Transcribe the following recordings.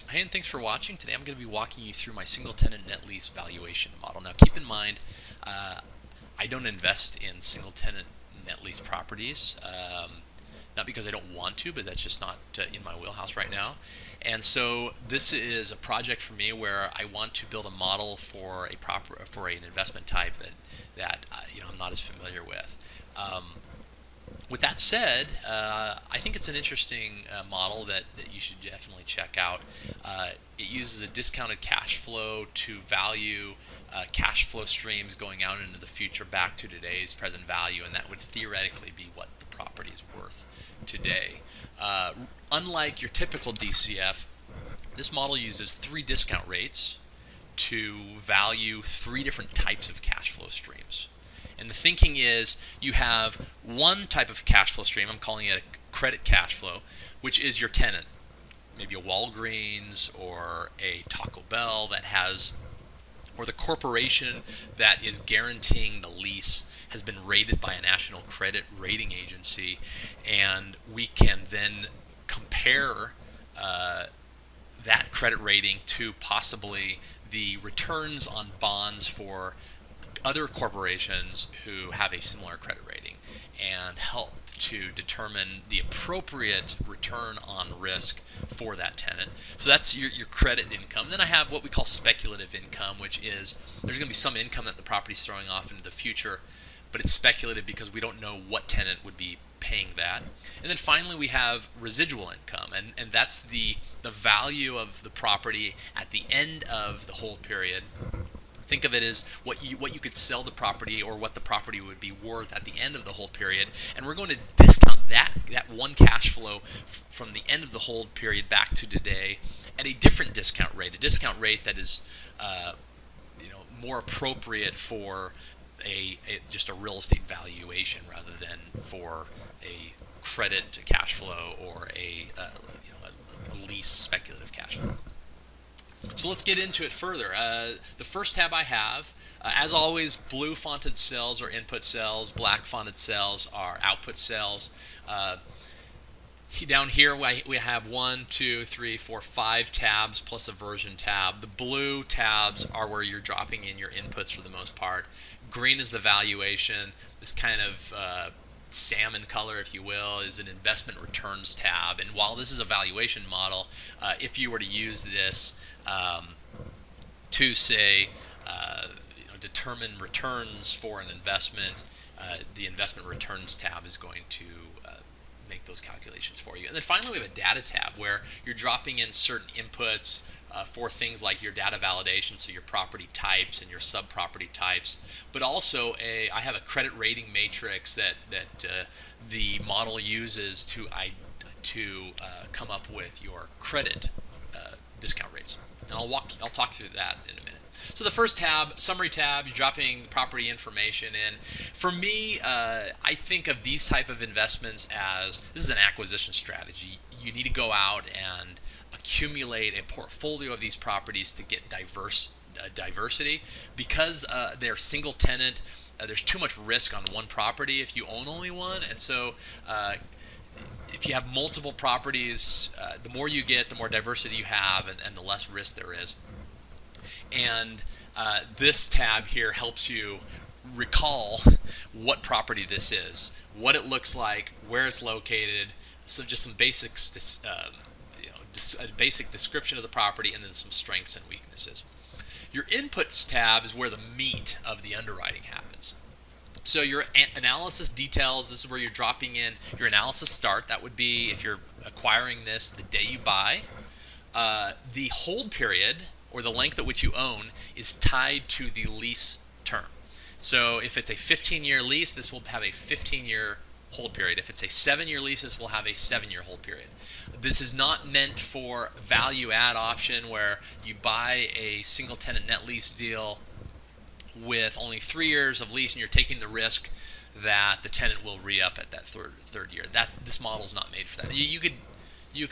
Hey, and thanks for watching. Today I'm going to be walking you through my single tenant net lease valuation model. Now keep in mind, uh, I don't invest in single tenant net lease properties, not because I don't want to, but that's just not in my wheelhouse right now. And so this is a project for me where I want to build a model for an investment type that I'm not as familiar with. With that said, I think it's an interesting model that you should definitely check out. It uses a discounted cash flow to value cash flow streams going out into the future back to today's present value, and that would theoretically be what the property is worth today. Unlike your typical DCF, this model uses three discount rates to value three different types of cash flow streams. And the thinking is you have one type of cash flow stream, I'm calling it a credit cash flow, which is your tenant, maybe a Walgreens or a Taco Bell or the corporation that is guaranteeing the lease has been rated by a national credit rating agency, and we can then compare that credit rating to possibly the returns on bonds for other corporations who have a similar credit rating and help to determine the appropriate return on risk for that tenant. So that's your credit income. Then I have what we call speculative income, which is there's going to be some income that the property's throwing off into the future, but it's speculative because we don't know what tenant would be paying that. And then finally we have residual income, and that's the value of the property at the end of the hold period. Think of it as what you could sell the property or what the property would be worth at the end of the hold period, and we're going to discount that one cash flow from the end of the hold period back to today at a different discount rate that is more appropriate for just a real estate valuation rather than for a credit cash flow or a lease speculative cash flow. So let's get into it further. The first tab I have, as always, blue fonted cells are input cells, black fonted cells are output cells. Down here we have 1, 2, 3, 4, 5 tabs plus a version tab. The blue tabs are where you're dropping in your inputs for the most part. Green is the valuation. This kind of salmon color, if you will, is an investment returns tab. And while this is a valuation model, if you were to use this to say determine returns for an investment, the investment returns tab is going to make those calculations for you. And then finally we have a data tab where you're dropping in certain inputs for things like your data validation, so your property types and your sub-property types, but also I have a credit rating matrix that the model uses to come up with your credit discount rates. And I'll talk through that in a minute. So the first tab, summary tab, you're dropping property information in. For me, I think of these type of investments as this is an acquisition strategy. You need to go out and accumulate a portfolio of these properties to get diversity. Because they're single tenant, there's too much risk on one property if you own only one, and so if you have multiple properties, the more you get, the more diversity you have, and the less risk there is. And this tab here helps you recall what property this is, what it looks like, where it's located, so just some basics, a basic description of the property, and then some strengths and weaknesses. Your inputs tab is where the meat of the underwriting happens. So your analysis details, this is where you're dropping in your analysis start. That would be if you're acquiring this the day you buy. The hold period, or the length at which you own, is tied to the lease term. So if it's a 15-year lease, this will have a 15-year hold period. If it's a 7-year lease, this will have a 7-year hold period. This is not meant for value add option where you buy a single tenant net lease deal with only 3 years of lease and you're taking the risk that the tenant will re-up at that third year. This model is not made for that. You could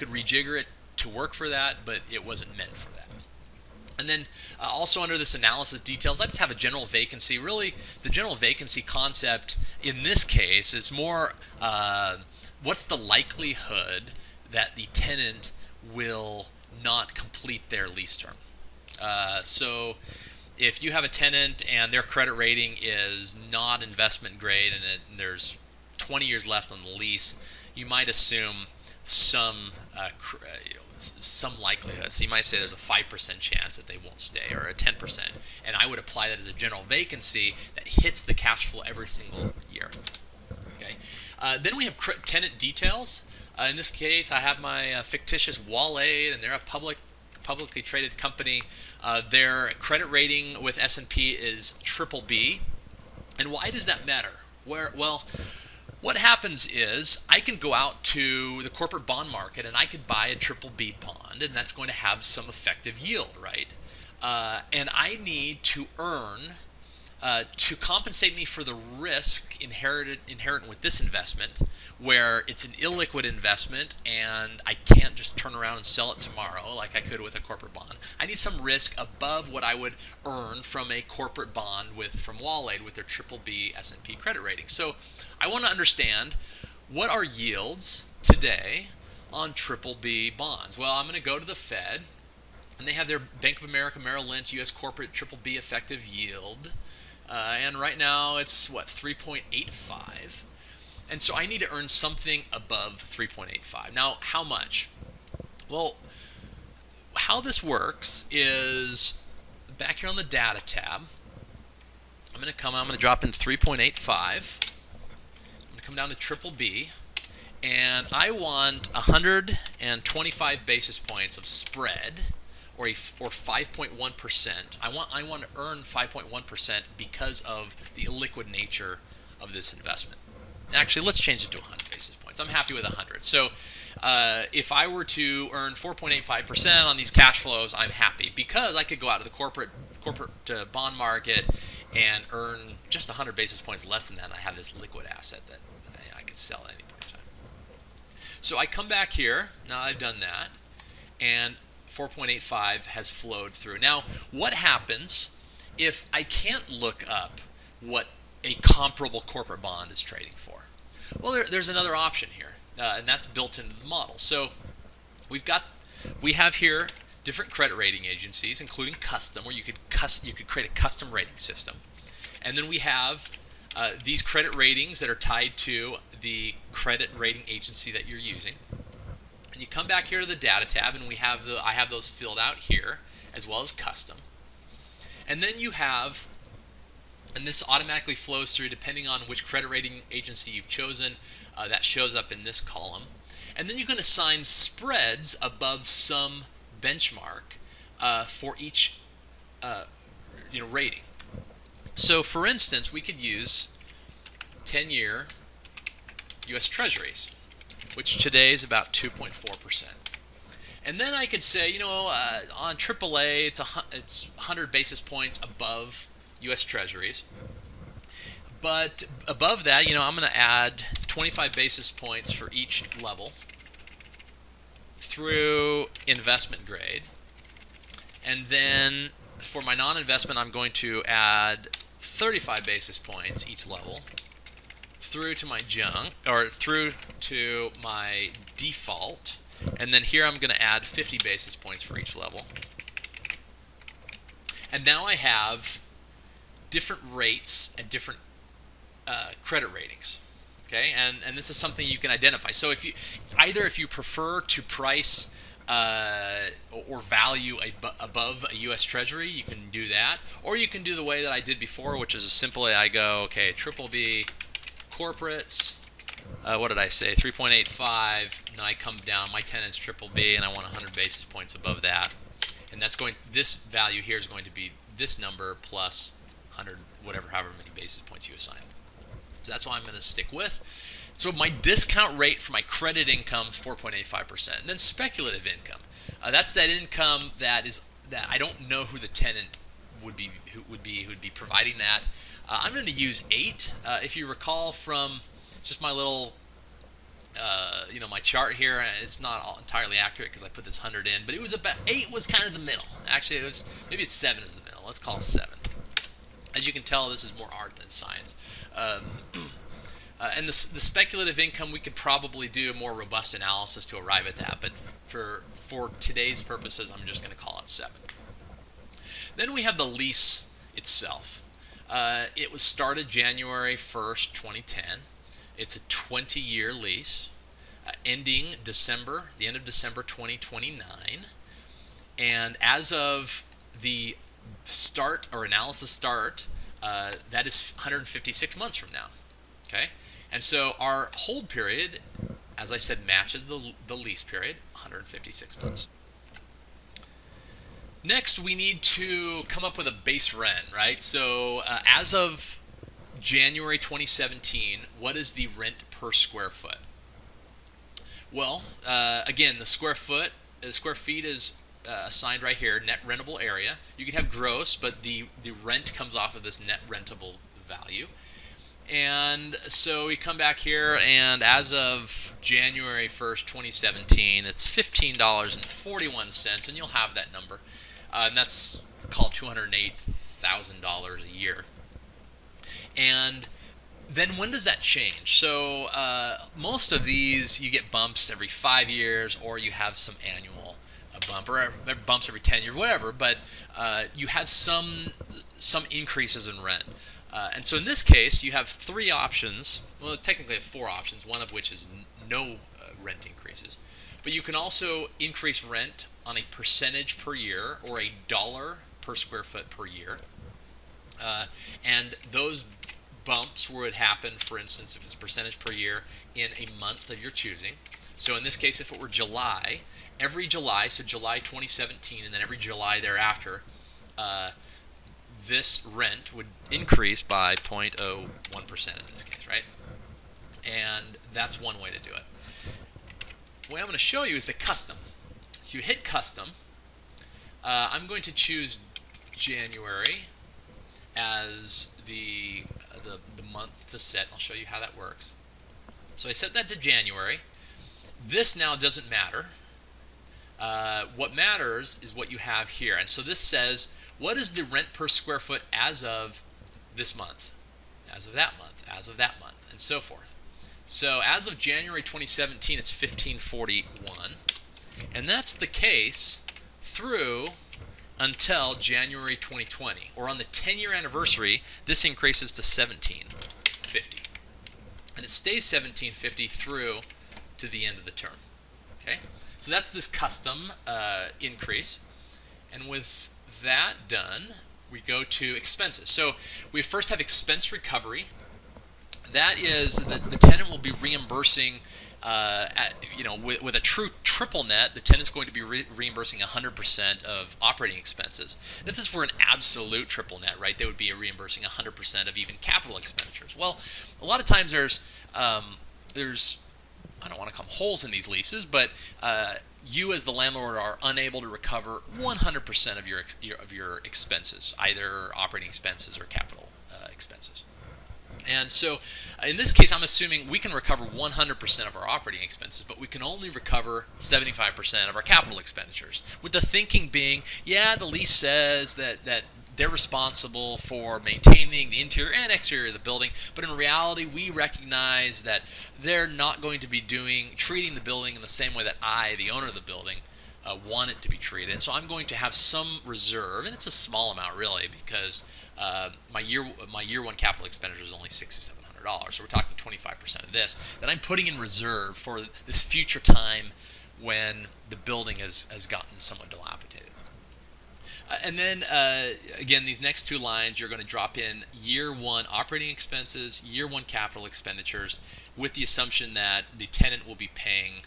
rejigger it to work for that, but it wasn't meant for that. And then also under this analysis details, I just have a general vacancy. Really, the general vacancy concept in this case is more what's the likelihood that the tenant will not complete their lease term. So if you have a tenant and their credit rating is not investment grade and there's 20 years left on the lease, you might assume some some likelihood. So you might say there's a 5% chance that they won't stay, or a 10%, and I would apply that as a general vacancy that hits the cash flow every single year. Okay. Then we have tenant details. In this case, I have my fictitious Wall 8, and they're a publicly traded company. Their credit rating with S&P is BBB. And why does that matter? Well, what happens is I can go out to the corporate bond market and I could buy a BBB bond, and that's going to have some effective yield, right? And I need to earn to compensate me for the risk inherent with this investment, where it's an illiquid investment and I can't just turn around and sell it tomorrow like I could with a corporate bond. I need some risk above what I would earn from a corporate bond from Wall 8 with their BBB S&P credit rating. So I want to understand, what are yields today on BBB bonds? Well, I'm going to go to the Fed, and they have their Bank of America Merrill Lynch U.S. corporate BBB effective yield. And right now it's 3.85, and so I need to earn something above 3.85. Now, how much? Well, how this works is back here on the data tab. I'm going to drop in 3.85. I'm going to come down to BBB, and I want 125 basis points of spread, or 5.1%. I want to earn 5.1% because of the illiquid nature of this investment. Actually, let's change it to 100 basis points. I'm happy with 100. So if I were to earn 4.85% on these cash flows, I'm happy, because I could go out to the corporate bond market and earn just 100 basis points less than that, and I have this liquid asset that I could sell at any point in time. So I come back here. Now I've done that, and 4.85 has flowed through. Now, what happens if I can't look up what a comparable corporate bond is trading for? Well, there's another option here, and that's built into the model. So we have here different credit rating agencies, including custom, where you could create a custom rating system, and then we have these credit ratings that are tied to the credit rating agency that you're using. And you come back here to the data tab, and I have those filled out here, as well as custom. And then you have, and this automatically flows through depending on which credit rating agency you've chosen. That shows up in this column. And then you can assign spreads above some benchmark for each rating. So, for instance, we could use 10-year U.S. Treasuries, which today is about 2.4%. And then I could say, on AAA, it's 100 basis points above U.S. Treasuries. But above that, I'm going to add 25 basis points for each level through investment grade. And then for my non-investment, I'm going to add 35 basis points each level through to my junk, or through to my default, and then here I'm going to add 50 basis points for each level. And now I have different rates and different credit ratings. Okay, and this is something you can identify. So if you prefer to price or value above a U.S. Treasury, you can do that, or you can do the way that I did before, which is simply I go, okay, BBB corporates, what did I say, 3.85, and then I come down, my tenant's BBB, and I want 100 basis points above that, and this value here is going to be this number plus 100, however many basis points you assign. So that's what I'm going to stick with. So my discount rate for my credit income is 4.85%, and then speculative income. That's that income that I don't know who the tenant would be providing that. I'm going to use 8. If you recall from just my little, my chart here, it's not entirely accurate because I put this 100 in, but it was about 8 was kind of the middle. Actually, maybe it's 7 is the middle. Let's call it 7. As you can tell, this is more art than science. And the speculative income, we could probably do a more robust analysis to arrive at that, but for today's purposes, I'm just going to call it 7. Then we have the lease itself. It was started January 1st, 2010. It's a 20-year lease, ending the end of December 2029. And as of the start or analysis start, that is 156 months from now. Okay, and so our hold period, as I said, matches the lease period, 156 months. Next, we need to come up with a base rent, right? So as of January 2017, what is the rent per square foot? Well, again, the square feet is assigned right here, net rentable area. You can have gross, but the rent comes off of this net rentable value. And so we come back here, and as of January 1st, 2017, it's $15.41, and you'll have that number. And that's called $208,000 a year. And then when does that change? So most of these, you get bumps every 5 years, or you have some annual bump, or bumps every 10 years, whatever. But you have some increases in rent. And so in this case, you have 3 options. Well, technically 4 options, one of which is no rent increases. But you can also increase rent on a percentage per year, or $1 per square foot per year. And those bumps would happen, for instance, if it's a percentage per year, in a month of your choosing. So in this case, if it were July, every July, so July 2017, and then every July thereafter, this rent would increase by 0.01% in this case, right? And that's one way to do it. What I'm going to show you is the custom. So you hit custom. I'm going to choose January as the month to set. I'll show you how that works. So I set that to January. This now doesn't matter. What matters is what you have here. And so this says, what is the rent per square foot as of this month, as of that month, as of that month, and so forth. So as of January 2017, it's $15.41. And that's the case through until January 2020. Or on the 10-year anniversary, this increases to $17.50. And it stays $17.50 through to the end of the term. Okay? So that's this custom increase. And with that done, we go to expenses. So we first have expense recovery. That is the tenant will be reimbursing, with a true triple net, the tenant's going to be reimbursing 100% of operating expenses. And if this were an absolute triple net, right, they would be reimbursing 100% of even capital expenditures. Well, a lot of times there's I don't want to call them holes in these leases, but you as the landlord are unable to recover 100% of your expenses, either operating expenses or capital expenses. And so in this case, I'm assuming we can recover 100% of our operating expenses, but we can only recover 75% of our capital expenditures. With the thinking being, yeah, the lease says that they're responsible for maintaining the interior and exterior of the building, but in reality, we recognize that they're not going to be treating the building in the same way that I, the owner of the building, want it to be treated. And so I'm going to have some reserve, and it's a small amount really, because my year one capital expenditure is only $6,700. So we're talking 25% of this that I'm putting in reserve for this future time when the building has gotten somewhat dilapidated. And then, again, these next 2 lines, you're going to drop in year 1 operating expenses, year 1 capital expenditures, with the assumption that the tenant will be paying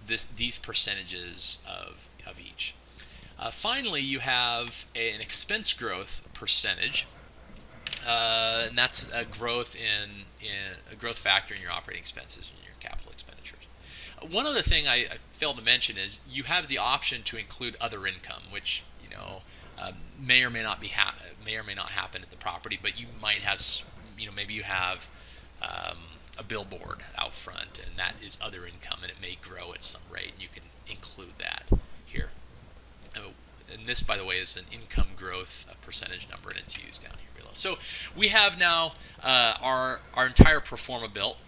these percentages of each. Finally, you have an expense growth percentage, and that's a growth a growth factor in your operating expenses and your capital expenditures. One other thing I failed to mention is you have the option to include other income, which may or may not happen at the property, but you might have, maybe you have a billboard out front, and that is other income, and it may grow at some rate, and you can include that here. And this, by the way, is an income growth percentage number, and it's used down here below. flow. So we have now our entire pro forma built.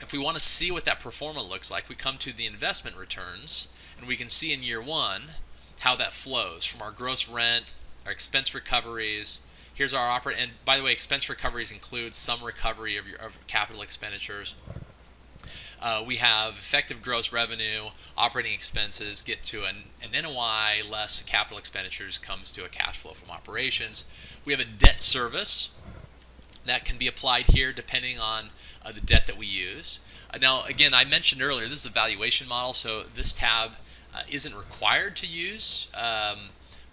If we want to see what that pro forma looks like, we come to the investment returns, and we can see in year one how that flows from our gross rent, our expense recoveries. Here's our operating, and by the way, expense recoveries include some recovery of capital expenditures. We have effective gross revenue, operating expenses get to an NOI less capital expenditures comes to a cash flow from operations. We have a debt service that can be applied here depending on the debt that we use. Now, again, I mentioned earlier, this is a valuation model, so this tab isn't required to use,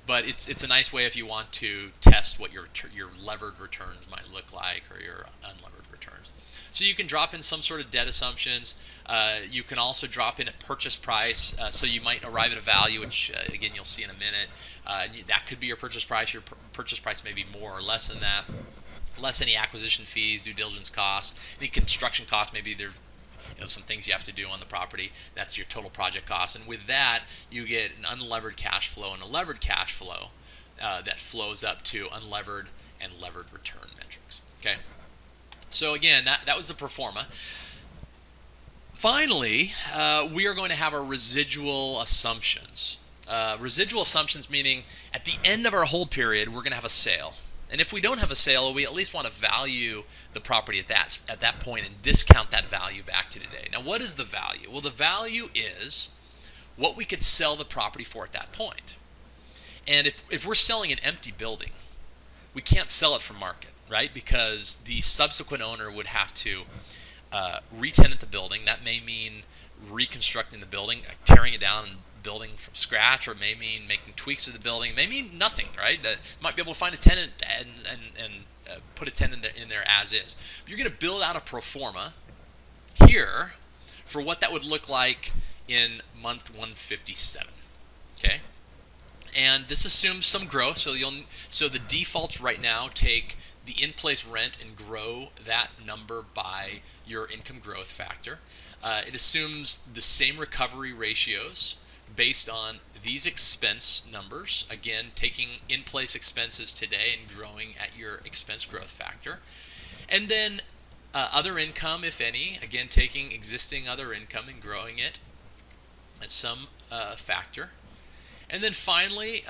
but it's a nice way if you want to test what your levered returns might look like or your unlevered returns. So you can drop in some sort of debt assumptions. You can also drop in a purchase price. So you might arrive at a value, which again you'll see in a minute. That could be your purchase price. Your purchase price may be more or less than that. Less any acquisition fees, due diligence costs, any construction costs. Maybe there's some things you have to do on the property. That's your total project cost. And with that, you get an unlevered cash flow and a levered cash flow that flows up to unlevered and levered return metrics. Okay. So again, that was the pro forma. Finally, we are going to have our residual assumptions. Residual assumptions meaning at the end of our hold period, we're going to have a sale. And if we don't have a sale, we at least want to value the property at that point and discount that value back to today. Now, what is the value? Well, the value is what we could sell the property for at that point. And if we're selling an empty building, we can't sell it for market, right? Because the subsequent owner would have to re-tenant the building. That may mean reconstructing the building, tearing it down and building from scratch, or it may mean making tweaks to the building. It may mean nothing, right? You might be able to find a tenant and put a tenant in there as is. But you're going to build out a pro forma here for what that would look like in month 157. Okay, and this assumes some growth. So the defaults right now take the in-place rent and grow that number by your income growth factor. It assumes the same recovery ratios based on these expense numbers, again, taking in-place expenses today and growing at your expense growth factor. And then other income, if any, again, taking existing other income and growing it at some factor. And then finally,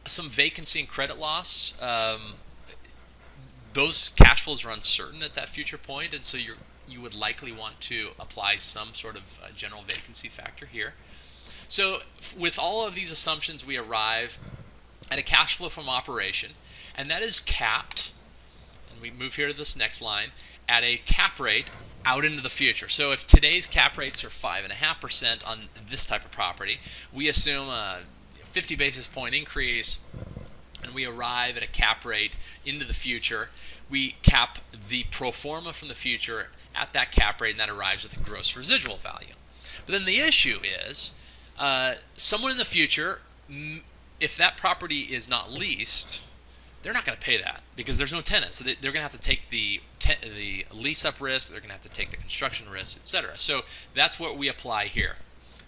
some vacancy and credit loss. Those cash flows are uncertain at that future point, and so you would likely want to apply some sort of general vacancy factor here. So with all of these assumptions, we arrive at a cash flow from operation, and that is capped, and we move here to this next line, at a cap rate out into the future. So if today's cap rates are 5.5% on this type of property, we assume a 50 basis point increase, and we arrive at a cap rate into the future. We cap the pro forma from the future at that cap rate, and that arrives at the gross residual value. But then the issue is, someone in the future, if that property is not leased, they're not going to pay that because there's no tenant. So they're going to have to take the lease up risk, they're going to have to take the construction risk, etc. So that's what we apply here.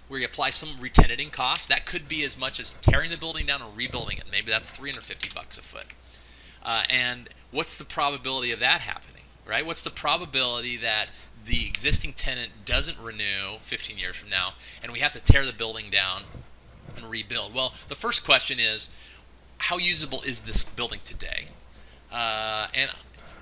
We apply some re-tenanting costs. That could be as much as tearing the building down and rebuilding it. Maybe that's $350 a foot. And what's the probability of that happening, right? What's the probability that the existing tenant doesn't renew 15 years from now, and we have to tear the building down and rebuild? Well, the first question is, how usable is this building today? And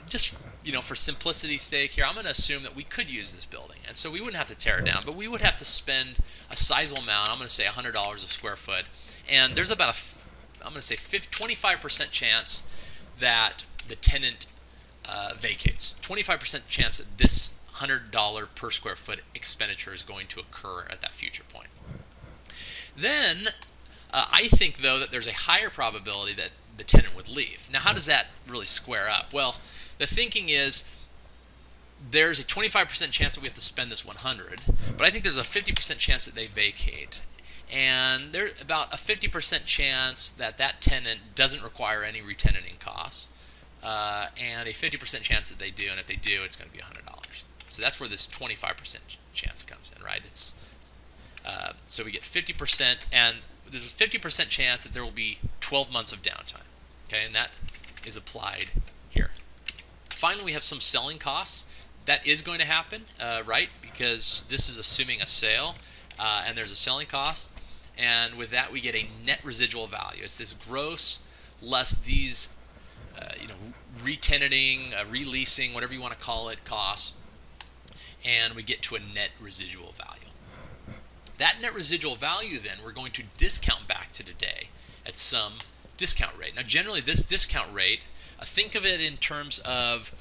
just for simplicity's sake here, I'm going to assume that we could use this building, and so we wouldn't have to tear it down, but we would have to spend a sizable amount. I'm going to say $100 a square foot, and there's about 25% chance that the tenant vacates. 25% chance that this $100 per square foot expenditure is going to occur at that future point. Then I think, though, that there's a higher probability that the tenant would leave. Now, how does that really square up? Well, the thinking is there's a 25% chance that we have to spend this $100, but I think there's a 50% chance that they vacate. And there's about a 50% chance that that tenant doesn't require any re-tenanting costs, and a 50% chance that they do, and if they do, it's going to be $100. So that's where this 25% chance comes in, right? So we get 50%, and there's a 50% chance that there will be 12 months of downtime. Okay, and that is applied here. Finally, we have some selling costs. That is going to happen, right? Because this is assuming a sale, and there's a selling cost. And with that, we get a net residual value. It's this gross less these, re-tenanting, releasing, whatever you want to call it, costs. And we get to a net residual value. That net residual value, then, we're going to discount back to today at some discount rate. Now, generally, this discount rate, think of it in terms of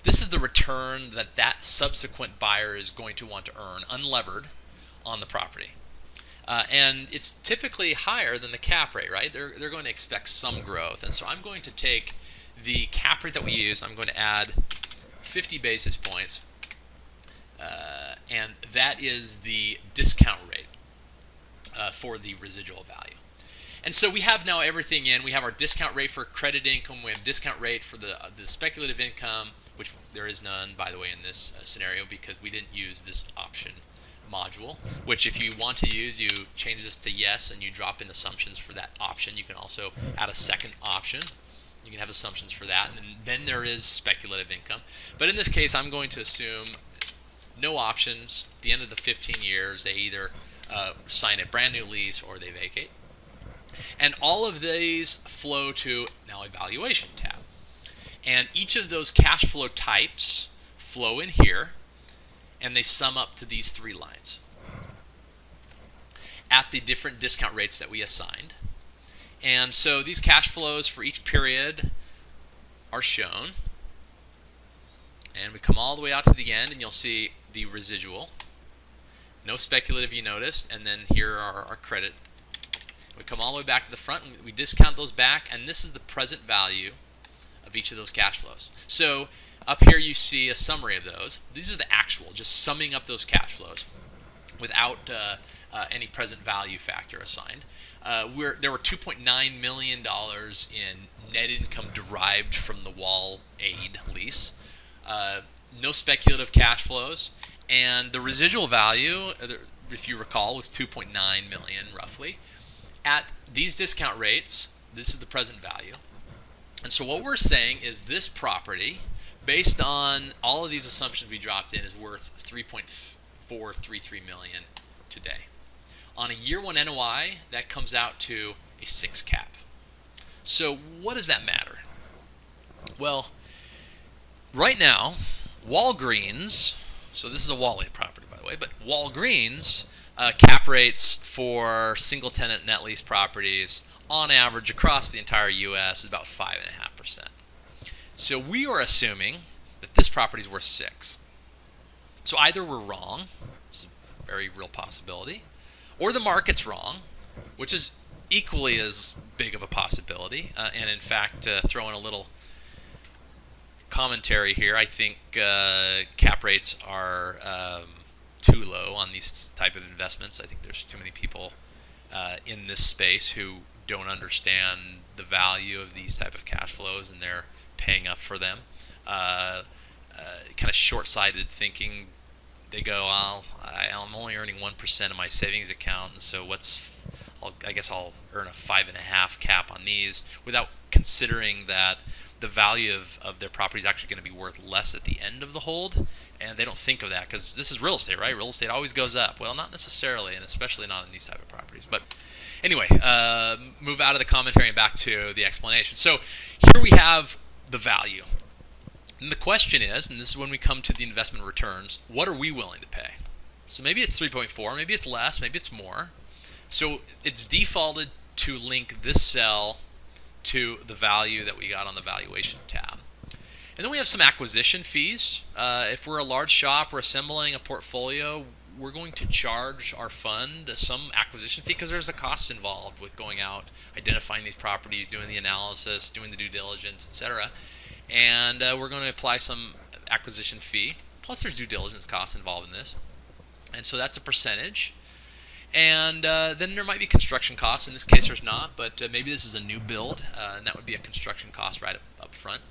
this is the return that that subsequent buyer is going to want to earn unlevered on the property. And it's typically higher than the cap rate, right? They're going to expect some growth. And so I'm going to take the cap rate that we use, I'm going to add 50 basis points, and that is the discount rate for the residual value. And so we have now everything in. We have our discount rate for credit income. We have discount rate for the speculative income, which there is none, by the way, in this scenario because we didn't use this option module, which if you want to use, you change this to yes and you drop in assumptions for that option. You can also add a second option. You can have assumptions for that, and then there is speculative income. But in this case, I'm going to assume no options. At the end of the 15 years, they either sign a brand new lease or they vacate. And all of these flow to now a valuation tab. And each of those cash flow types flow in here, and they sum up to these three lines at the different discount rates that we assigned. And so these cash flows for each period are shown. And we come all the way out to the end, and you'll see the residual. No speculative, you noticed, and then here are our credit. We come all the way back to the front, and we discount those back, and this is the present value of each of those cash flows. So up here you see a summary of those. These are the actual, just summing up those cash flows without any present value factor assigned. There were $2.9 million in net income derived from the wall aid lease. No speculative cash flows, and the residual value, if you recall, was $2.9 million roughly. At these discount rates, this is the present value. And so what we're saying is this property, based on all of these assumptions we dropped in, is worth $3.433 million today. On a year one NOI, that comes out to a 6 cap. So what does that matter? Well, right now, Walgreens, so this is a Wall-A property, by the way, but Walgreens cap rates for single tenant net lease properties on average across the entire U.S. is about 5.5%. So we are assuming that this property is worth 6. So either we're wrong, it's a very real possibility, or the market's wrong, which is equally as big of a possibility. And in fact, throw in a little commentary here, I think cap rates are too low on these type of investments. I think there's too many people in this space who don't understand the value of these type of cash flows, and they're paying up for them. Kind of short-sighted thinking. They go, well, I'm only earning 1% of my savings account, and so I guess I'll earn a 5.5 cap on these, without considering that the value of their property is actually going to be worth less at the end of the hold. And they don't think of that because this is real estate, right? Real estate always goes up. Well, not necessarily, and especially not in these type of properties. But anyway, move out of the commentary and back to the explanation. So here we have the value. And the question is, and this is when we come to the investment returns, what are we willing to pay? So maybe it's 3.4, maybe it's less, maybe it's more. So it's defaulted to link this cell to the value that we got on the valuation tab. And then we have some acquisition fees. If we're a large shop, we're assembling a portfolio, we're going to charge our fund some acquisition fee because there's a cost involved with going out, identifying these properties, doing the analysis, doing the due diligence, etc. And we're going to apply some acquisition fee. Plus there's due diligence costs involved in this. And so that's a percentage. And then there might be construction costs. In this case there's not, but maybe this is a new build, and that would be a construction cost right up front.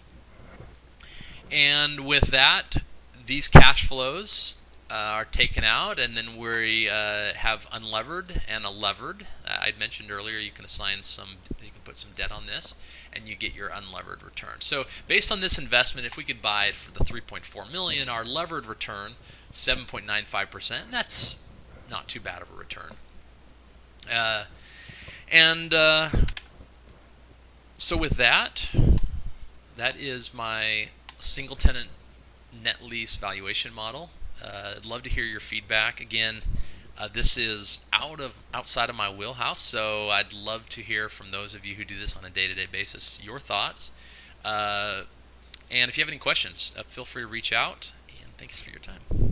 And with that, these cash flows are taken out, and then we have unlevered and a levered. I'd mentioned earlier you can put some debt on this, and you get your unlevered return. So based on this investment, if we could buy it for the 3.4 million, our levered return 7.95%, and that's not too bad of a return. So with that is my single tenant net lease valuation model. I'd love to hear your feedback. Again, this is outside of my wheelhouse, so I'd love to hear from those of you who do this on a day-to-day basis, your thoughts. And if you have any questions, feel free to reach out, and thanks for your time.